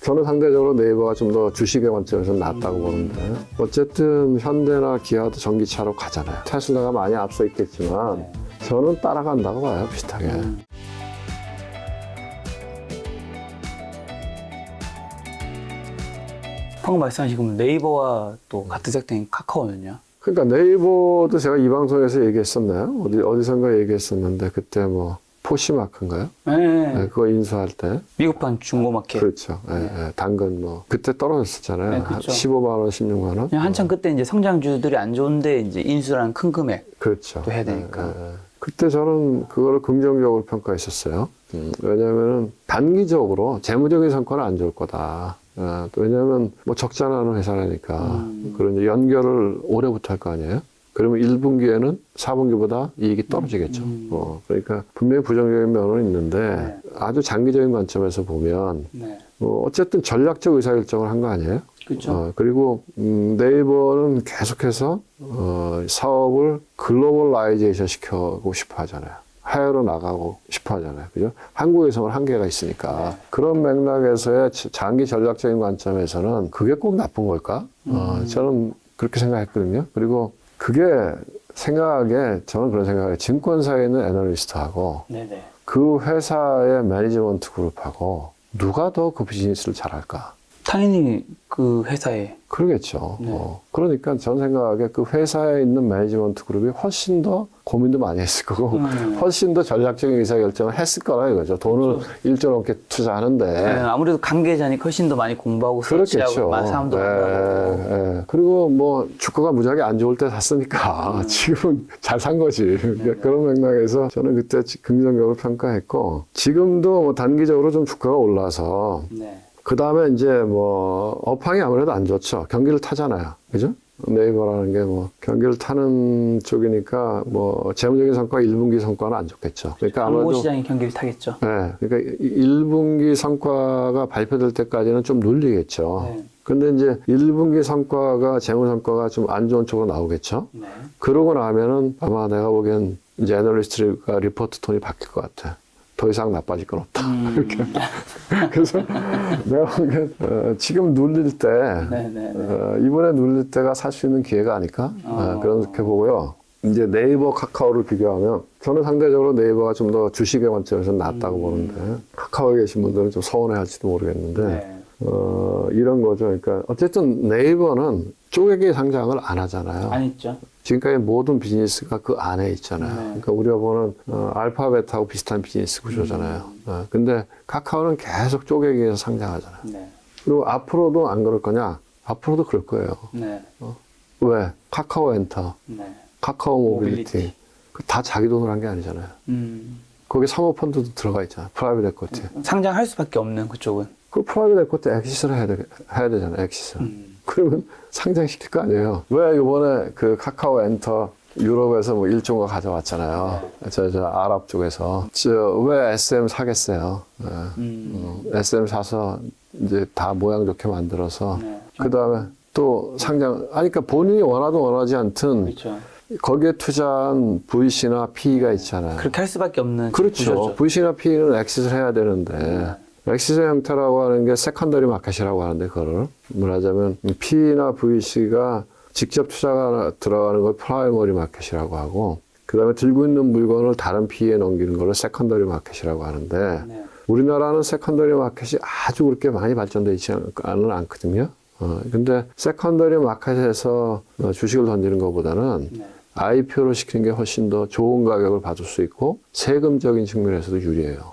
저는 상대적으로 네이버가 좀 더 주식의 관점에서 낫다고 보는데 어쨌든 현대나 기아도 전기차로 가잖아요. 테슬라가 많이 앞서 있겠지만 저는 따라간다고 봐요. 비슷하게. 방금 말씀하신 네이버와 또 같은 색깔인 카카오는요? 그러니까 네이버도 제가 이 방송에서 얘기했었나요? 어디선가 얘기했었는데 그때 뭐 포시마크인가요? 네, 그거 인수할 때. 미국판 중고마켓. 그렇죠. 당근 뭐 그때 떨어졌었잖아요. 네, 그렇죠. 15만 원, 16만 원. 한참 그때 이제 성장주들이 안 좋은데 이제 인수라는 큰 금액 그렇죠. 또 해야 되니까. 그때 저는 그거를 긍정적으로 평가했었어요. 왜냐하면 단기적으로 재무적인 성과는 안 좋을 거다. 왜냐하면 뭐 적자 나는 회사라니까. 그런 이제 연결을 올해부터 할 거 아니에요? 그러면 1분기에는 4분기보다 이익이 떨어지겠죠. 그러니까 분명히 부정적인 면은 있는데 아주 장기적인 관점에서 보면 어쨌든 전략적 의사결정을 한 거 아니에요? 그렇죠. 그리고 네이버는 계속해서 사업을 글로벌라이제이션 시켜고 싶어 하잖아요. 해외로 나가고 싶어 하잖아요. 그죠? 한국에서는 한계가 있으니까. 그런 맥락에서의 장기 전략적인 관점에서는 그게 꼭 나쁜 걸까? 저는 그렇게 생각했거든요. 그리고 그게 생각에 저는 그런 생각을 증권사에 있는 애널리스트하고 그 회사의 매니지먼트 그룹하고 누가 더 그 비즈니스를 잘할까? 당연히 그 회사에. 그러겠죠. 그러니까 전 생각에 그 회사에 있는 매니지먼트 그룹이 훨씬 더 고민도 많이 했을 거고 훨씬 더 전략적인 의사결정을 했을 거라 이거죠. 돈을 1조 넘게 투자하는데 아무래도 관계자니 훨씬 더 많이 공부하고 서치하고 사람도 만나고. 그리고 뭐 주가가 무지하게 안 좋을 때 샀으니까 지금은 잘 산 거지. 그런 맥락에서 저는 그때 긍정적으로 평가했고 지금도 뭐 단기적으로 좀 주가가 올라서 그 다음에 이제 뭐 업황이 아무래도 안 좋죠. 경기를 타잖아요. 그죠? 네이버라는 게 뭐 경기를 타는 쪽이니까 뭐 재무적인 성과 1분기 성과는 안 좋겠죠. 그러니까 아무래도 광고시장이 경기를 타겠죠. 네, 그러니까 1분기 성과가 발표될 때까지는 좀 눌리겠죠. 근데 이제 1분기 성과가 재무 성과가 좀 안 좋은 쪽으로 나오겠죠. 그러고 나면은 아마 내가 보기엔 이제 애널리스트가 리포트 톤이 바뀔 것 같아. 더 이상 나빠질 건 없다. 이렇게. 그래서 내가 보기엔 지금 눌릴 때 이번에 눌릴 때가 살 수 있는 기회가 아닐까? 그렇게 보고요. 이제 네이버, 카카오를 비교하면 저는 상대적으로 네이버가 좀 더 주식의 관점에서 낫다고 보는데 카카오에 계신 분들은 좀 서운해할지도 모르겠는데 이런 거죠. 그러니까 어쨌든 네이버는 쪼개기 상장을 안 하잖아요. 안 했죠. 지금까지 모든 비즈니스가 그 안에 있잖아요. 그러니까 우리가 보는 알파벳하고 비슷한 비즈니스 구조잖아요. 근데 카카오는 계속 쪼개기해서 상장하잖아요. 그리고 앞으로도 안 그럴 거냐? 앞으로도 그럴 거예요. 왜? 카카오 엔터, 카카오 모빌리티. 다 자기 돈으로 한 게 아니잖아요. 거기 사모펀드도 들어가 있잖아요. 프라이빗 에쿼티. 상장할 수밖에 없는 그쪽은. 그 프라이빗 에쿼티 엑시스를 해야 되잖아요. 엑시스. 그러면 상장시킬 거 아니에요. 왜 이번에 그 카카오 엔터 유럽에서 뭐 1조가 가져왔잖아요. 저 아랍 쪽에서. 왜 SM 사겠어요. SM 사서 이제 다 모양 좋게 만들어서 그 다음에 또 상장, 그러니까 본인이 원하든 원하지 않든 거기에 투자한 VC나 PE가 있잖아요. 그렇게 할 수밖에 없는 그렇죠. 구조죠. VC나 PE는 엑시스를 해야 되는데 엑시스 형태라고 하는 게 세컨더리 마켓이라고 하는데 그거를 말하자면 P나 VC가 직접 투자가 들어가는 걸 프라이머리 마켓이라고 하고 그 다음에 들고 있는 물건을 다른 P에 넘기는 걸 세컨더리 마켓이라고 하는데 우리나라는 세컨더리 마켓이 아주 그렇게 많이 발전되어 있지 않거든요. 근데 세컨더리 마켓에서 주식을 던지는 것보다는 IPO를 시키는 게 훨씬 더 좋은 가격을 받을 수 있고 세금적인 측면에서도 유리해요.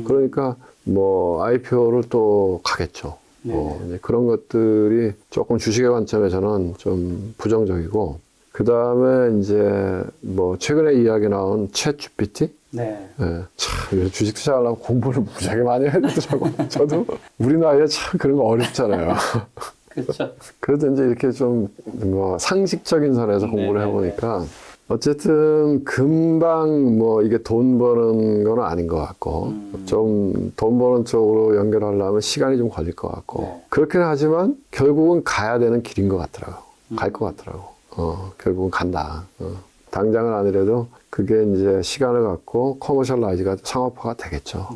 그러니까 뭐 IPO를 또 가겠죠. 이제 그런 것들이 조금 주식의 관점에서는 좀 부정적이고 그 다음에 이제 뭐 최근에 이야기 나온 챗 GPT. 참 주식 투자하려면 공부를 무지하게 많이 해야 되더라고. 저도 우리 나이에 참 그런 거 어렵잖아요. 그렇죠. 그래도 이제 이렇게 좀 뭐 상식적인 선에서 공부를 해보니까 어쨌든 금방 뭐 이게 돈 버는 건 아닌 것 같고 좀 돈 버는 쪽으로 연결하려면 시간이 좀 걸릴 것 같고 그렇긴 하지만 결국은 가야 되는 길인 것 같더라고. 갈 것 같더라고. 결국은 간다. 당장은 아니래도 그게 이제 시간을 갖고 커머셜라이즈가 상업화가 되겠죠.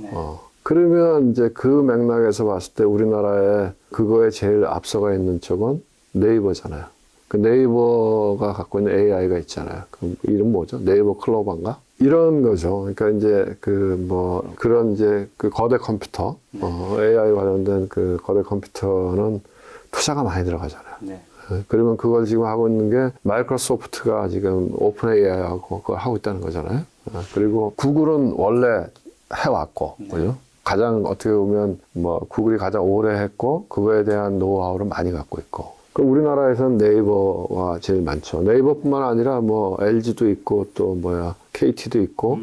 그러면 이제 그 맥락에서 봤을 때 우리나라에 그거에 제일 앞서가 있는 쪽은 네이버잖아요. 그 네이버가 갖고 있는 AI가 있잖아요. 그 이름 뭐죠? 네이버 클로버인가? 이런 거죠. 그러니까 이제 그런 이제 그 거대 컴퓨터, AI 관련된 그 거대 컴퓨터는 투자가 많이 들어가잖아요. 네. 그러면 그걸 지금 하고 있는 게 마이크로소프트가 지금 오픈 AI하고 그걸 하고 있다는 거잖아요. 그리고 구글은 원래 해왔고, 그죠? 가장 어떻게 보면 구글이 가장 오래 했고, 그거에 대한 노하우를 많이 갖고 있고. 그럼 우리나라에서는 네이버가 제일 많죠. 네이버뿐만 아니라 LG도 있고, 또 KT도 있고,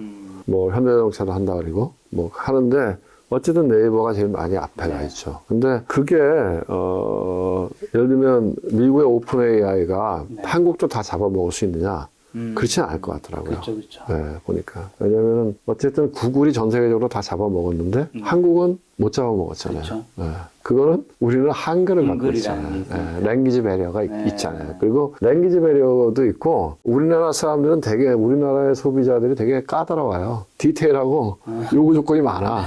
현대자동차도 한다 그리고, 하는데, 어쨌든 네이버가 제일 많이 앞에 가 있죠. 근데 그게, 예를 들면, 미국의 오픈 AI가 한국도 다 잡아먹을 수 있느냐? 그렇지는 않을 것 같더라고요. 그렇죠. 네, 보니까. 왜냐면은, 어쨌든 구글이 전 세계적으로 다 잡아먹었는데, 한국은 못 잡아먹었잖아요. 그렇죠. 네. 그거는 우리는 한글을 갖고 있잖아요. 랭귀지 배리어가 있잖아요. 그리고 랭귀지 배리어도 있고, 우리나라 사람들은 되게, 우리나라의 소비자들이 되게 까다로워요. 디테일하고 요구 조건이 많아.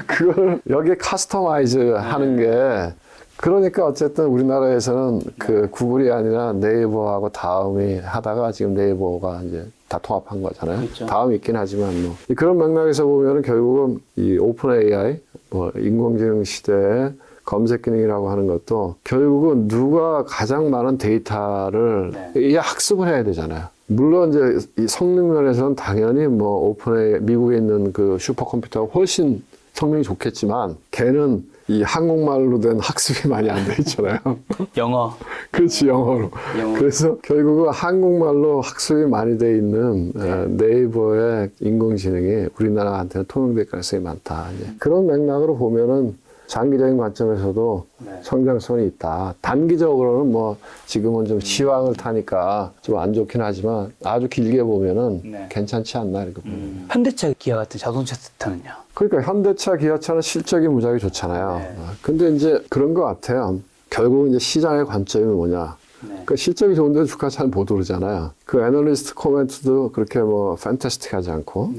그걸 여기에 카스터마이즈 하는 게, 그러니까 어쨌든 우리나라에서는 그 구글이 아니라 네이버하고 다음이 하다가 지금 네이버가 이제 다 통합한 거잖아요. 그렇죠. 다음이 있긴 하지만 그런 맥락에서 보면은 결국은 이 오픈 AI, 인공지능 시대의 검색 기능이라고 하는 것도 결국은 누가 가장 많은 데이터를 이 학습을 해야 되잖아요. 물론 이제 이 성능 면에서는 당연히 오픈 AI, 미국에 있는 그 슈퍼컴퓨터가 훨씬 성능이 좋겠지만 걔는 이 한국말로 된 학습이 많이 안 돼 있잖아요. 영어. 그렇지, 영어로. 그래서 결국은 한국말로 학습이 많이 돼 있는 네이버의 인공지능이 우리나라한테는 통용될 가능성이 많다. 이제 그런 맥락으로 보면은 장기적인 관점에서도 성장성이 있다. 단기적으로는 지금은 좀 시황을 타니까 좀 안 좋긴 하지만 아주 길게 보면은 괜찮지 않나 이렇게 봅니다. 현대차, 기아 같은 자동차 세트는요? 그러니까 현대차, 기아차는 실적이 무지하게 좋잖아요. 근데 이제 그런 것 같아요. 결국 이제 시장의 관점이 뭐냐. 그러니까 실적이 좋은데 주가 잘 못 오르잖아요. 그 애널리스트 코멘트도 그렇게 판타스틱하지 않고.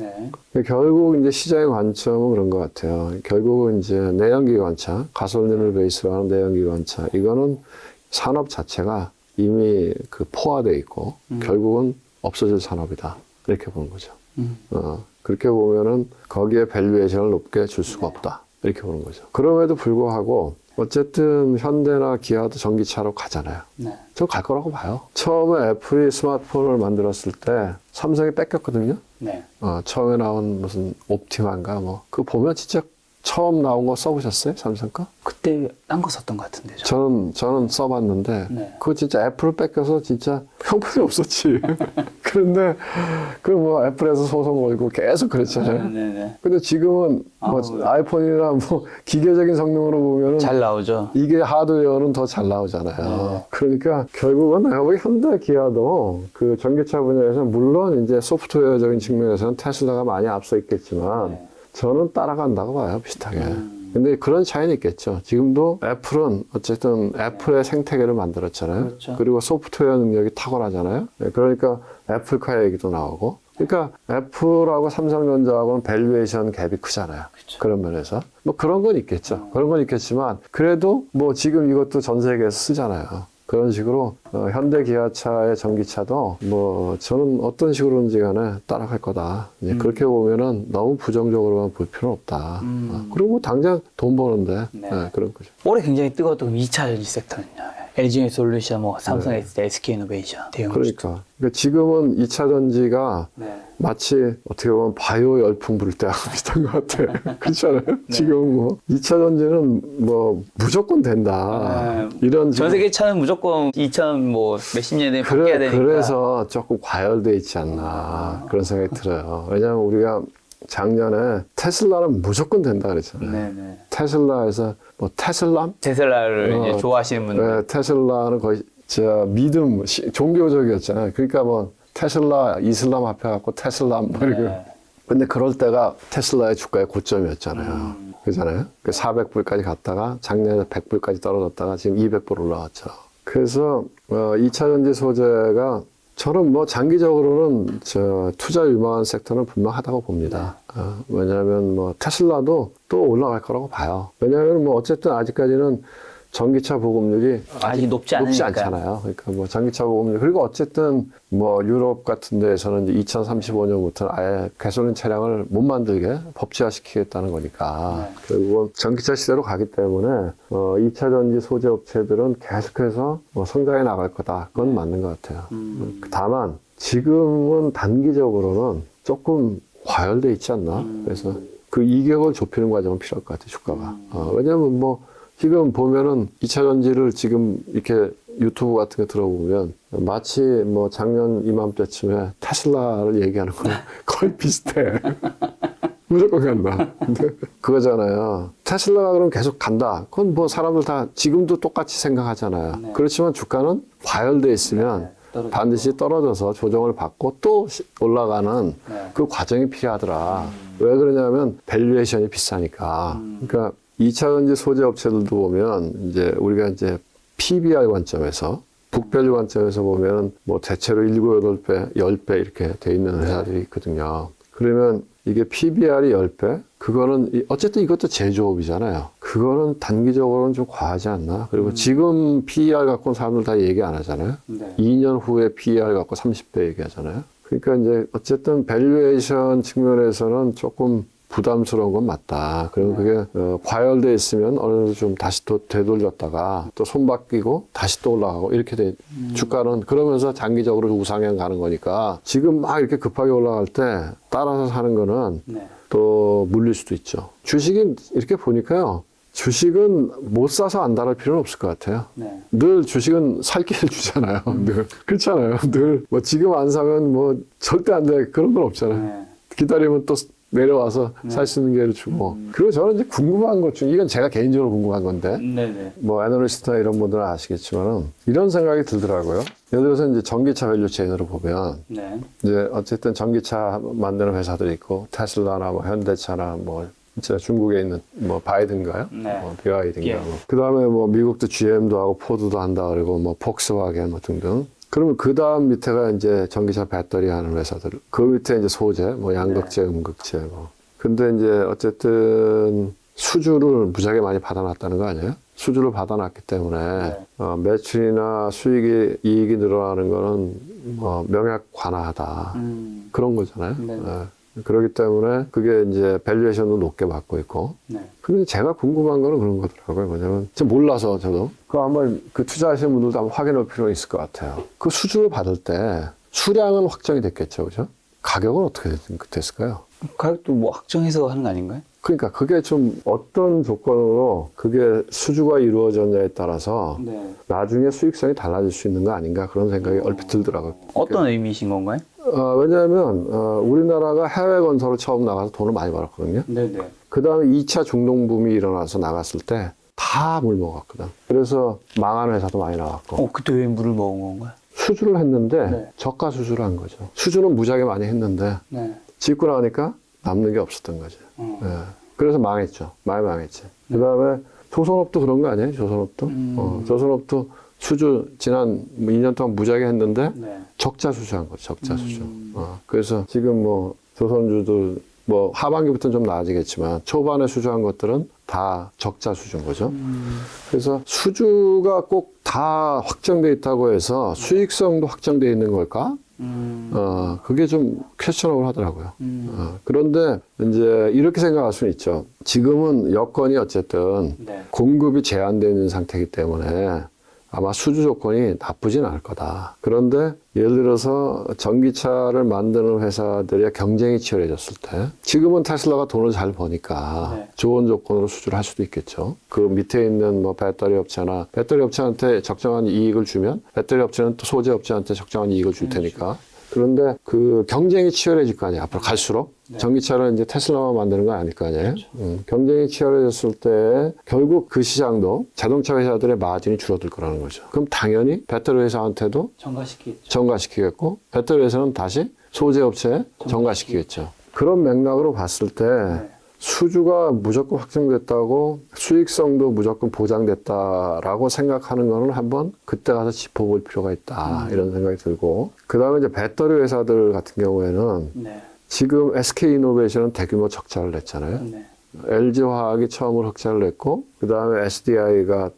결국 이제 시장의 관점은 그런 것 같아요. 결국은 이제 내연기관차, 가솔린을 베이스로 하는 내연기관차, 이거는 산업 자체가 이미 그 포화돼 있고, 결국은 없어질 산업이다. 이렇게 보는 거죠. 그렇게 보면은 거기에 밸류에이션을 높게 줄 수가 없다. 이렇게 보는 거죠. 그럼에도 불구하고 어쨌든 현대나 기아도 전기차로 가잖아요. 저 갈 거라고 봐요. 처음에 애플이 스마트폰을 만들었을 때 삼성이 뺏겼거든요. 처음에 나온 무슨 옵티마인가 그거 보면 진짜 처음 나온 거 써보셨어요? 삼성 거? 그때 딴 거 썼던 것 같은데. 저는 써봤는데 그거 진짜 애플을 뺏겨서 진짜 형편이 없었지. 그런데 그 애플에서 소송 걸고 계속 그랬잖아요. 근데 지금은 아이폰이나 기계적인 성능으로 보면은 잘 나오죠. 이게 하드웨어는 더 잘 나오잖아요. 그러니까 결국은 내가 보기 현대 기아도 그 전기차 분야에서 물론 이제 소프트웨어적인 측면에서는 테슬라가 많이 앞서 있겠지만 저는 따라간다고 봐요, 비슷하게. 근데 그런 차이는 있겠죠. 지금도 애플은 어쨌든 애플의 생태계를 만들었잖아요. 그렇죠. 그리고 소프트웨어 능력이 탁월하잖아요. 그러니까 애플카 얘기도 나오고. 그러니까 애플하고 삼성전자하고는 밸류에이션 갭이 크잖아요. 그렇죠. 그런 면에서. 그런 건 있겠죠. 그런 건 있겠지만 그래도 지금 이것도 전 세계에서 쓰잖아요. 그런 식으로 현대 기아차의 전기차도 저는 어떤 식으로든지 간에 따라갈 거다. 이제 그렇게 보면은 너무 부정적으로만 볼 필요는 없다. 그리고 당장 돈 버는데 그런 거죠. 올해 굉장히 뜨거웠던 2차 전지 섹터는요? LG에너지솔루션, 삼성 SK이노베이션, 대형. 그러니까 지금은 2차 전지가 마치 어떻게 보면 바이오 열풍 불 때하고 비슷한 것 같아. 그렇잖아요. 지금 2차 전지는 무조건 된다. 이런 전 세계 차는 무조건 2000 몇십 년 내에 바뀌어야 되니까. 그래서 조금 과열돼 있지 않나 그런 생각이 들어요. 왜냐하면 우리가 작년에 테슬라는 무조건 된다 그랬잖아요. 테슬라에서 테슬라를 이제 좋아하시는 분들. 테슬라는 거의 믿음, 종교적이었잖아요. 그러니까 테슬라, 이슬람 합해갖고 테슬라 이렇게. 근데 그럴 때가 테슬라의 주가의 고점이었잖아요. 그잖아요. 400불까지 갔다가 작년에 100불까지 떨어졌다가 지금 200불 올라왔죠. 그래서 2차 전지 소재가 저는 뭐 장기적으로는 투자 유망한 섹터는 분명하다고 봅니다. 왜냐하면 뭐 테슬라도 또 올라갈 거라고 봐요. 왜냐하면 뭐 어쨌든 아직까지는 전기차 보급률이 아직 높지 않잖아요. 그러니까 뭐 전기차 보급률 그리고 어쨌든 뭐 유럽 같은 데에서는 이제 2035년부터는 아예 가솔린 차량을 못 만들게 법제화시키겠다는 거니까 결국은 전기차 시대로 가기 때문에 2차 전지 소재 업체들은 계속해서 성장해 나갈 거다. 그건 맞는 것 같아요. 다만 지금은 단기적으로는 조금 과열돼 있지 않나. 그래서 그 이격을 좁히는 과정은 필요할 것 같아요. 주가가. 왜냐하면 뭐 지금 보면은 2차 전지를 지금 이렇게 유튜브 같은 거 들어보면 마치 뭐 작년 이맘때쯤에 테슬라를 얘기하는 거랑 거의 비슷해. 무조건 간다. 근데 그거잖아요. 테슬라가 그럼 계속 간다. 그건 뭐 사람들 다 지금도 똑같이 생각하잖아요. 네. 그렇지만 주가는 과열돼 있으면 반드시 떨어져서 조정을 받고 또 올라가는 그 과정이 필요하더라. 왜 그러냐면 밸류에이션이 비싸니까. 그러니까 2차 전지 소재 업체들도 보면 이제 우리가 이제 PBR 관점에서 북밸류 관점에서 보면 뭐 대체로 7, 8배, 10배 이렇게 돼 있는 회사들이 있거든요. 그러면 이게 PBR이 10배? 그거는 어쨌든 이것도 제조업이잖아요. 그거는 단기적으로는 좀 과하지 않나? 그리고 지금 PER 갖고는 사람들 다 얘기 안 하잖아요. 2년 후에 PER 갖고 30배 얘기하잖아요. 그러니까 이제 어쨌든 밸류에이션 측면에서는 조금 부담스러운 건 맞다. 그리고 그게 과열돼 있으면 어느 정도 좀 다시 또 되돌렸다가 또 손바뀌고 다시 또 올라가고 이렇게 돼. 주가는 그러면서 장기적으로 우상향 가는 거니까 지금 막 이렇게 급하게 올라갈 때 따라서 사는 거는 또 물릴 수도 있죠. 주식은 이렇게 보니까요. 주식은 못 사서 안 다를 필요는 없을 것 같아요. 늘 주식은 살 기회를 주잖아요. 늘. 그렇잖아요. 늘 뭐 지금 안 사면 뭐 절대 안 돼. 그런 건 없잖아요. 기다리면 또 내려와서 살 수 있는 기회를 주고. 그리고 저는 이제 궁금한 것 중에, 이건 제가 개인적으로 궁금한 건데, 뭐, 애널리스트나 이런 분들은 아시겠지만은, 이런 생각이 들더라고요. 예를 들어서 이제 전기차 밸류체인으로 보면, 이제 어쨌든 전기차 만드는 회사들이 있고, 테슬라나 뭐 현대차나 뭐, 진짜 중국에 있는 뭐 바이든가요? 뭐 BYD인가. 뭐. 그 다음에 뭐 미국도 GM도 하고 포드도 한다 그러고 뭐 폭스바겐 뭐 등등. 그러면 그 다음 밑에가 이제 전기차 배터리 하는 회사들. 그 밑에 이제 소재, 뭐 양극재, 음극재 뭐. 근데 이제 어쨌든 수주를 무지하게 많이 받아놨다는 거 아니에요? 수주를 받아놨기 때문에 매출이나 수익이, 이익이 늘어나는 거는 뭐 명약 관화하다. 그런 거잖아요. 그렇기 때문에 그게 이제 밸류에이션도 높게 받고 있고. 근데 제가 궁금한 거는 그런 거더라고요. 뭐냐면, 저 몰라서 저도. 그거 한번 그 투자하시는 분들도 한번 확인할 필요가 있을 것 같아요. 그 수주를 받을 때 수량은 확정이 됐겠죠. 그죠? 가격은 어떻게 됐을까요? 가격도 뭐 확정해서 하는 거 아닌가요? 그러니까 그게 좀 어떤 조건으로 그게 수주가 이루어졌냐에 따라서 나중에 수익성이 달라질 수 있는 거 아닌가 그런 생각이 얼핏 들더라고요. 어떤 의미이신 건가요? 왜냐하면 우리나라가 해외 건설을 처음 나가서 돈을 많이 벌었거든요. 그 다음에 2차 중동붐이 일어나서 나갔을 때 다 물 먹었거든. 그래서 망한 회사도 많이 나왔고. 그때 왜 물을 먹은 건가요? 수주를 했는데 저가 수주를 한 거죠. 수주는 무지하게 많이 했는데 짓고 나니까 남는 게 없었던 거죠. 그래서 망했죠. 많이 망했지. 그 다음에 조선업도 그런 거 아니에요? 조선업도? 조선업도 수주 지난 2년 동안 무지하게 했는데 적자 수주한 거죠. 적자 수주. 그래서 지금 뭐 조선주도 뭐 하반기부터는 좀 나아지겠지만 초반에 수주한 것들은 다 적자 수주인 거죠. 그래서 수주가 꼭 다 확정돼 있다고 해서 수익성도 확정돼 있는 걸까? 그게 좀 퀘스천업을 하더라고요. 그런데 이제 이렇게 생각할 수는 있죠. 지금은 여건이 어쨌든 공급이 제한되어 있는 상태이기 때문에 아마 수주 조건이 나쁘진 않을 거다. 그런데 예를 들어서 전기차를 만드는 회사들의 경쟁이 치열해졌을 때 지금은 테슬라가 돈을 잘 버니까 좋은 조건으로 수주를 할 수도 있겠죠. 그 밑에 있는 뭐 배터리 업체나 배터리 업체한테 적정한 이익을 주면 배터리 업체는 또 소재 업체한테 적정한 이익을 줄 테니까. 그런데 그 경쟁이 치열해질 거 아니에요. 앞으로 갈수록. 전기차를 이제 테슬라만 만드는 건 아닐 거 아니에요. 경쟁이 치열해졌을 때 결국 그 시장도 자동차 회사들의 마진이 줄어들 거라는 거죠. 그럼 당연히 배터리 회사한테도 전가시키겠고 배터리 회사는 다시 소재 업체에 전가시키겠죠. 그런 맥락으로 봤을 때 수주가 무조건 확정됐다고 수익성도 무조건 보장됐다라고 생각하는 거는 한번 그때 가서 짚어볼 필요가 있다. 이런 생각이 들고. 그 다음에 이제 배터리 회사들 같은 경우에는 네. 지금 SK이노베이션은 대규모 적자를 냈잖아요. 네. LG화학이 처음으로 흑자를 냈고, 그 다음에 SDI가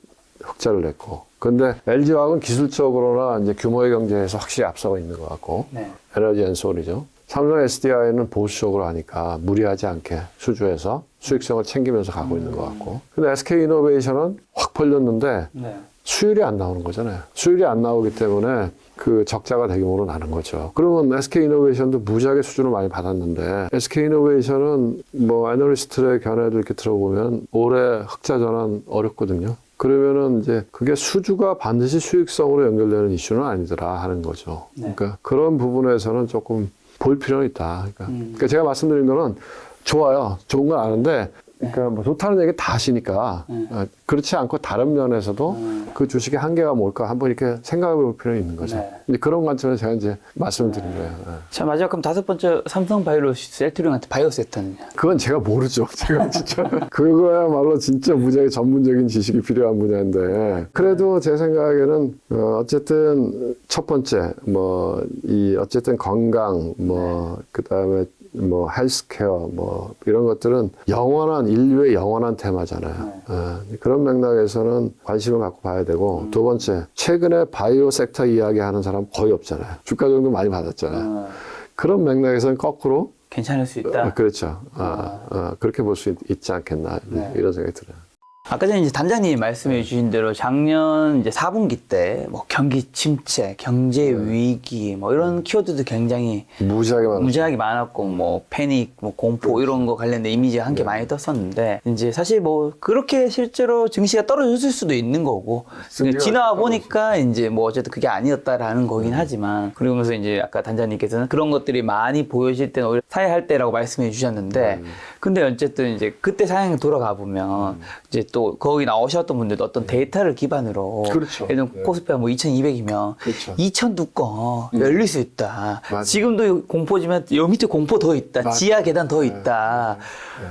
흑자를 냈고. 근데 LG화학은 기술적으로나 이제 규모의 경제에서 확실히 앞서고 있는 것 같고, 네. 에너지 앤솔이죠. 삼성 SDI는 보수적으로 하니까 무리하지 않게 수주해서 수익성을 챙기면서 가고 있는 것 같고. 근데 SK이노베이션은 확 벌렸는데 네. 수율이 안 나오는 거잖아요. 수율이 안 나오기 때문에 그 적자가 대규모로 나는 거죠. 그러면 SK이노베이션도 무지하게 수준을 많이 받았는데 SK이노베이션은 뭐 애널리스트의 견해들 이렇게 들어보면 올해 흑자 전환 어렵거든요. 그러면은 이제 그게 수주가 반드시 수익성으로 연결되는 이슈는 아니더라 하는 거죠. 네. 그러니까 그런 부분에서는 조금 볼 필요는 있다. 그러니까 제가 말씀드린 거는 좋아요. 좋은 건 아는데 그러니까 뭐 좋다는 얘기 다 하시니까 그렇지 않고 다른 면에서도 그 주식의 한계가 뭘까 한번 이렇게 생각해 볼 필요는 있는 거죠. 네. 근데 그런 관점에서 제가 이제 말씀을 드린 거예요. 예. 자, 마지막 그럼 5번째 삼성바이오로시스 셀트리온한테 바이오세트는요? 그건 제가 모르죠. 제가 진짜 그거야말로 진짜 무지하게 전문적인 지식이 필요한 분야인데 그래도 제 생각에는 어쨌든 첫 번째 뭐 이 어쨌든 건강 뭐 그다음에 뭐 헬스케어 뭐 이런 것들은 영원한 인류의 영원한 테마잖아요. 그런 맥락에서는 관심을 갖고 봐야 되고 두 번째 최근에 바이오 섹터 이야기하는 사람 거의 없잖아요. 주가 정도 많이 받았잖아요. 그런 맥락에서는 거꾸로 괜찮을 수 있다. 그렇죠. 그렇게 볼 수 있지 않겠나 이런 생각이 들어요. 아까 전에 이제 단장님이 말씀해 주신 대로 작년 이제 4분기 때 뭐 경기 침체, 경제 위기 뭐 이런 키워드도 굉장히 무지하게 많았고 뭐 패닉, 뭐 공포 이런 거 관련된 이미지가 함께 많이 떴었는데 이제 사실 뭐 그렇게 실제로 증시가 떨어졌을 수도 있는 거고 지나와 보니까 이제 뭐 어쨌든 그게 아니었다라는 거긴 하지만 그러면서 이제 아까 단장님께서는 그런 것들이 많이 보여질 때는 오히려 사회할 때라고 말씀해 주셨는데 근데 어쨌든 이제 그때 상황에 돌아가 보면 이제 또 거기 나오셨던 분들도 어떤 데이터를 기반으로 그렇죠. 예를 들면 코스피가 뭐 2200이면 그렇죠. 2000두건 열릴 수 있다. 맞아요. 지금도 공포지만 여 밑에 공포 더 있다. 맞아요. 지하 계단 더 있다.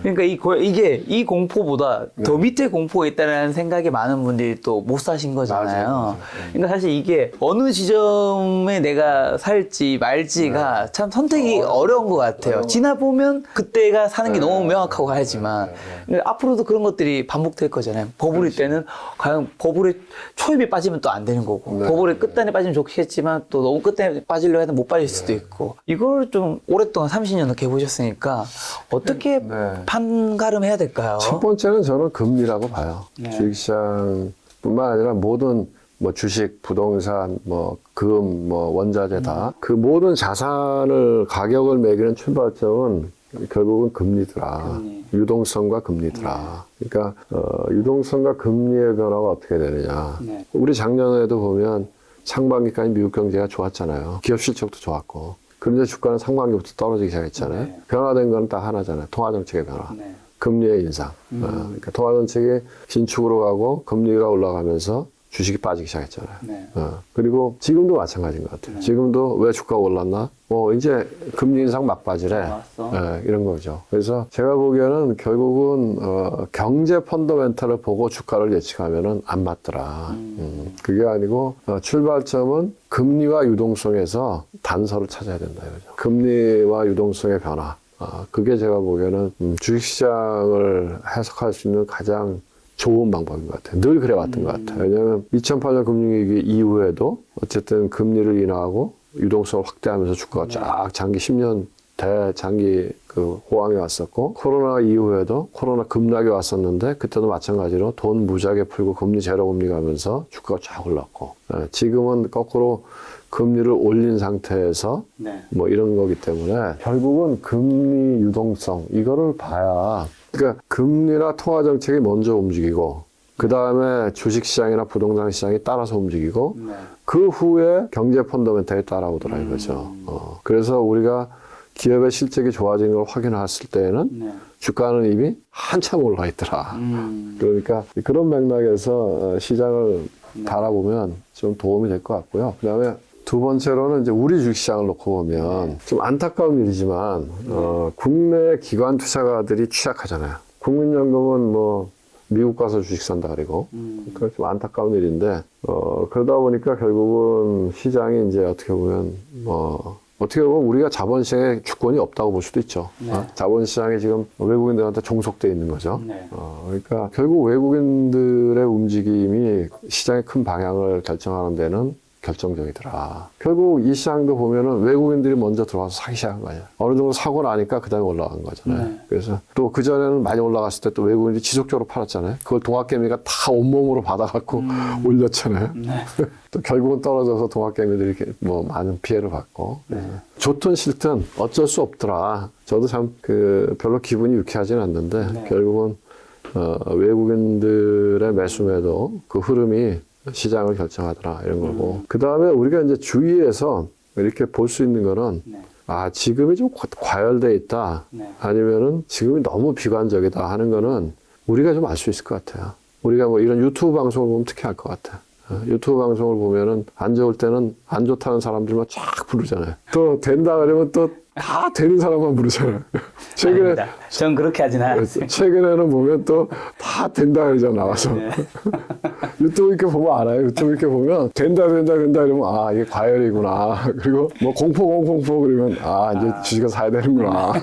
그러니까 이게 이 공포보다 더 밑에 공포가 있다는 생각이 많은 분들이 또 못 사신 거잖아요. 맞아요. 그러니까 사실 이게 어느 지점에 내가 살지 말지가 참 선택이 어려운 것 같아요. 지나 보면 그때가 사는 게 너무 명확하고 하지만 앞으로도 그런 것들이 반복될 거잖아요. 버블일 때는 과연 버블에 초입에 빠지면 또 안 되는 거고 버블의 끝단에 빠지면 좋겠지만 또 너무 끝단에 빠지려 해도 못 빠질 수도 있고 이걸 좀 오랫동안 30년 넘게 해보셨으니까 어떻게 판가름해야 될까요? 첫 번째는 저는 금리라고 봐요. 주식시장뿐만 아니라 모든 뭐 주식, 부동산, 뭐 금, 뭐 원자재 다 그 모든 자산을 가격을 매기는 출발점은 결국은 금리더라. 유동성과 금리더라. 그러니까 유동성과 금리의 변화가 어떻게 되느냐. 우리 작년에도 보면 상반기까지 미국 경제가 좋았잖아요. 기업 실적도 좋았고. 그런데 주가는 상반기부터 떨어지기 시작했잖아요. 변화된 건 딱 하나잖아요. 통화정책의 변화. 금리의 인상. 그러니까 통화정책이 긴축으로 가고 금리가 올라가면서 주식이 빠지기 시작했잖아요. 그리고 지금도 마찬가지인 것 같아요. 지금도 왜 주가가 올랐나? 이제 금리 인상 막바지래. 이런 거죠. 그래서 제가 보기에는 결국은 경제 펀더멘탈을 보고 주가를 예측하면은 안 맞더라. 그게 아니고 출발점은 금리와 유동성에서 단서를 찾아야 된다 이거죠. 금리와 유동성의 변화. 그게 제가 보기에는 주식시장을 해석할 수 있는 가장 좋은 방법인 것 같아요. 늘 그래왔던 것 같아요. 왜냐하면 2008년 금융위기 이후에도 어쨌든 금리를 인하하고 유동성을 확대하면서 주가가 쫙 장기 10년 대장기 그 호황이 왔었고 코로나 이후에도 코로나 급락이 왔었는데 그때도 마찬가지로 돈 무지하게 풀고 금리 제로 금리 가면서 주가가 쫙 올랐고 지금은 거꾸로 금리를 올린 상태에서 뭐 이런 거기 때문에 결국은 금리 유동성 이거를 봐야 그러니까 금리나 통화정책이 먼저 움직이고 그 다음에 주식시장이나 부동산 시장이 따라서 움직이고 그 후에 경제 펀더멘탈이 따라오더라 이거죠. 그래서 우리가 기업의 실적이 좋아지는 걸 확인했을 때에는 주가는 이미 한참 올라 있더라. 그러니까 그런 맥락에서 시장을 바라보면 좀 도움이 될 것 같고요. 그 다음에 두 번째로는 이제 우리 주식시장을 놓고 보면 좀 안타까운 일이지만 국내 기관 투자가들이 취약하잖아요. 국민연금은 뭐 미국 가서 주식 산다 그리고 그건 좀 안타까운 일인데 그러다 보니까 결국은 시장이 이제 어떻게 보면 우리가 자본시장에 주권이 없다고 볼 수도 있죠. 네. 자본시장이 지금 외국인들한테 종속돼 있는 거죠. 네. 그러니까 결국 외국인들의 움직임이 시장의 큰 방향을 결정하는 데는 결정적이더라. 결국 이 시장도 보면은 외국인들이 먼저 들어와서 사기 시작한 거 아니야. 어느 정도 사고 나니까 그 다음에 올라간 거잖아요. 네. 그래서 또 그전에는 많이 올라갔을 때 또 외국인들이 지속적으로 팔았잖아요. 그걸 동학개미가 다 온몸으로 받아갖고 올렸잖아요. 네. 또 결국은 떨어져서 동학개미들이 뭐 많은 피해를 받고. 좋든 싫든 어쩔 수 없더라. 저도 참 별로 기분이 유쾌하진 않는데 네. 결국은 외국인들의 매수매도 그 흐름이 시장을 결정하더라 이런 거고 그 다음에 우리가 이제 주위에서 이렇게 볼 수 있는 거는 네. 지금이 좀 과열돼 있다 네. 아니면은 지금이 너무 비관적이다 하는 거는 우리가 좀 알 수 있을 것 같아요. 우리가 뭐 이런 유튜브 방송을 보면 특히 알 것 같아. 유튜브 방송을 보면은 안 좋을 때는 안 좋다는 사람들만 쫙 부르잖아요. 또 된다 그러면 또 다 되는 사람만 부르잖아요. 최근에 전 그렇게 하진 않았어요. 최근에는 보면 또 다 된다 그러잖아 나와서. 네. 유튜브 이렇게 보면 알아요. 유튜브 이렇게 보면 된다 이러면 이게 과열이구나. 그리고 뭐 공포 그러면 이제 주식을 사야 되는구나.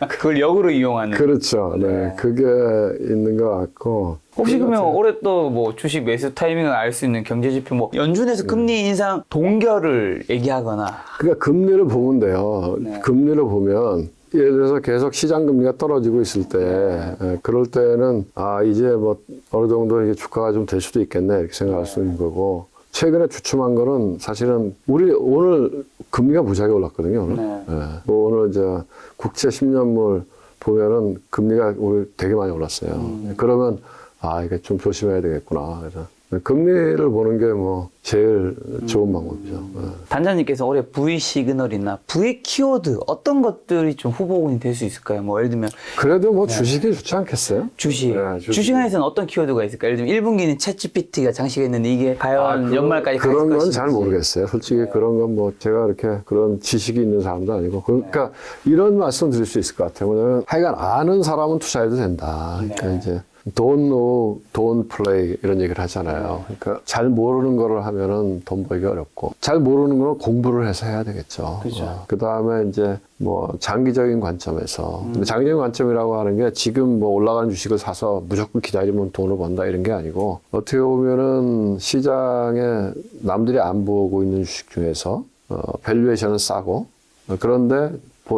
그걸 역으로 이용하는. 그렇죠. 네. 그게 있는 것 같고. 혹시 그러면 올해 또 뭐 주식 매수 타이밍을 알 수 있는 경제 지표 뭐 연준에서 금리 인상 동결을 얘기하거나. 그러니까 금리를 보면 돼요. 네. 금리를 보면 예를 들어서 계속 시장 금리가 떨어지고 있을 때 그럴 때는 이제 뭐 어느 정도 이게 주가가 좀 될 수도 있겠네 이렇게 생각할 수 있는 거고 최근에 주춤한 거는 사실은 오늘 금리가 무지하게 올랐거든요. 오늘. 네. 뭐 오늘 이제 국채 10년물 보면은 금리가 오늘 되게 많이 올랐어요. 그러면 이게 좀 조심해야 되겠구나. 그래서 금리를 보는 게 뭐 제일 좋은 방법이죠. 단장님께서 올해 V 시그널이나 V 키워드 어떤 것들이 좀 후보군이 될 수 있을까요? 뭐 예를 들면 그래도 뭐 주식이 좋지 않겠어요? 주식. 네, 주식 안에서는 어떤 키워드가 있을까요? 예를 들면 1분기는 챗GPT가 장식했는데 이게 과연 연말까지 갈 그런 건 것인지. 잘 모르겠어요. 솔직히 그런 건 뭐 제가 이렇게 그런 지식이 있는 사람도 아니고 그러니까 이런 말씀 드릴 수 있을 것 같아요. 뭐냐면 하여간 아는 사람은 투자해도 된다. 그러니까 이제 don't know, don't play 이런 얘기를 하잖아요. 그러니까 잘 모르는 거를 하면은 돈 벌기 어렵고 잘 모르는 거는 공부를 해서 해야 되겠죠. 그렇죠. 그 다음에 이제 뭐 장기적인 관점에서 근데 장기적인 관점이라고 하는 게 지금 뭐 올라가는 주식을 사서 무조건 기다리면 돈을 번다 이런 게 아니고 어떻게 보면은 시장에 남들이 안 보고 있는 주식 중에서 밸류에이션은 싸고 그런데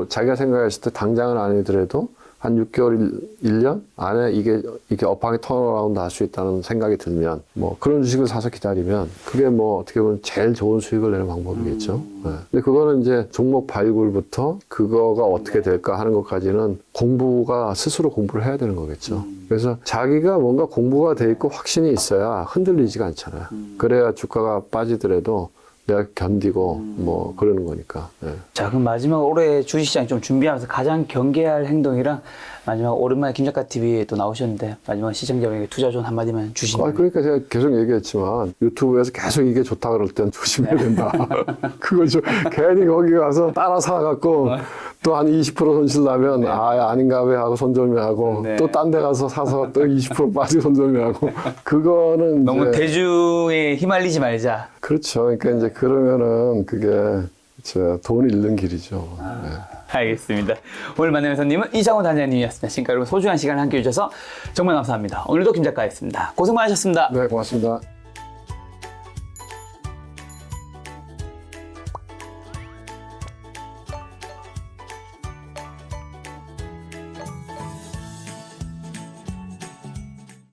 자기가 생각했을 때 당장은 아니더라도 한 6개월, 1년 안에 이게 업황이 턴어라운드 할 수 있다는 생각이 들면, 뭐, 그런 주식을 사서 기다리면, 그게 뭐, 어떻게 보면 제일 좋은 수익을 내는 방법이겠죠. 네. 근데 그거는 이제 종목 발굴부터 그거가 어떻게 될까 하는 것까지는 스스로 공부를 해야 되는 거겠죠. 그래서 자기가 뭔가 공부가 돼 있고 확신이 있어야 흔들리지가 않잖아요. 그래야 주가가 빠지더라도 내가 견디고 뭐 그러는 거니까. 네. 자, 그럼 마지막 올해 주식시장 좀 준비하면서 가장 경계할 행동이랑 마지막 오랜만에 김작가 TV에 또 나오셨는데 마지막 시청자분에게 투자 좋은 한마디만 주시면. 그러니까 제가 계속 얘기했지만 유튜브에서 계속 이게 좋다 그럴 땐 조심해야 된다. 그걸 괜히 거기 가서 따라 사갖고 또 한 20% 손실 나면 아닌가 왜 하고 손절매하고 또 딴 데 가서 사서 또 20% 빠지고 손절매하고 그거는 너무 이제 대중에 휘말리지 말자. 그렇죠. 그러니까 이제 그러면은 그게 돈 잃는 길이죠. 네. 알겠습니다. 오늘 만난 회사님은 이장호 단장님이었습니다. 지금까지 여러분 소중한 시간을 함께 해주셔서 정말 감사합니다. 오늘도 김 작가였습니다. 고생 많으셨습니다. 네, 고맙습니다.